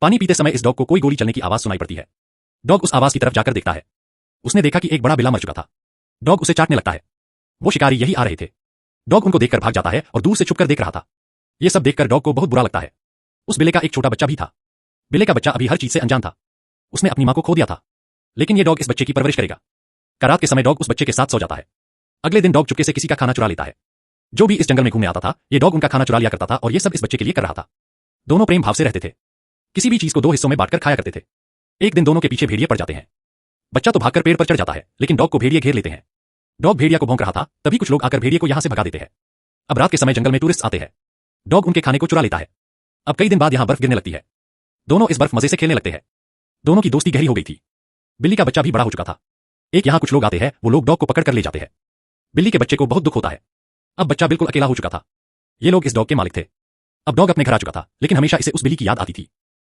पानी पीते समय इस डॉग को कोई गोली चलने की आवाज सुनाई पड़ती है। डॉग उस आवाज की तरफ जाकर देखता है। उसने देखा कि एक बड़ा बिल्ला मर चुका था। डॉग उसे चाटने लगता है। वो शिकारी यही आ रहे थे। डॉग उनको देखकर भाग जाता है और दूर से छुपकर देख रहा था। ये सब देखकर डॉग को बहुत बुरा लगता है। उस बिल्ले का एक छोटा बच्चा भी था। बिल्ले का बच्चा अभी हर चीज से अनजान था। उसने अपनी मां को खो दिया था, लेकिन ये डॉग इस बच्चे की परवरिश करेगा। रात के समय डॉग उस बच्चे के साथ सो जाता है। अगले दिन डॉग चुपके से किसी का खाना चुरा लेता है। जो भी इस जंगल में घूमने आता था, ये डॉग उनका खाना चुरा लिया करता था और ये सब इस बच्चे के लिए कर रहा था। दोनों प्रेम भाव से रहते थे। किसी भी चीज को दो हिस्सों में बांटकर खाया करते थे। एक दिन दोनों के पीछे भेड़िए पड़ जाते हैं। बच्चा तो भागकर पेड़ पर चढ़ जाता है, लेकिन डॉग को भेड़िए घेर लेते हैं। डॉग भेड़िया को भौंक रहा था, तभी कुछ लोग आकर भेड़िए को यहां से भगा देते हैं। अब रात के समय जंगल में टूरिस्ट आते हैं। डॉग उनके खाने को चुरा लेता है। अब कई दिन बाद यहां बर्फ गिरने लगती है। दोनों इस बर्फ मजे से खेलने लगते हैं। दोनों की दोस्ती गहरी हो गई थी। बिल्ली का बच्चा भी बड़ा हो चुका था। एक यहां कुछ लोग आते हैं, वो लोग डॉग को पकड़ कर ले जाते हैं। बिल्ली के बच्चे को बहुत दुख होता है। अब बच्चा बिल्कुल अकेला हो चुका था। ये लोग इस डॉग के मालिक थे। अब डॉग अपने घर आ चुका था, लेकिन हमेशा इसे उस बिल्ली की याद आती थी।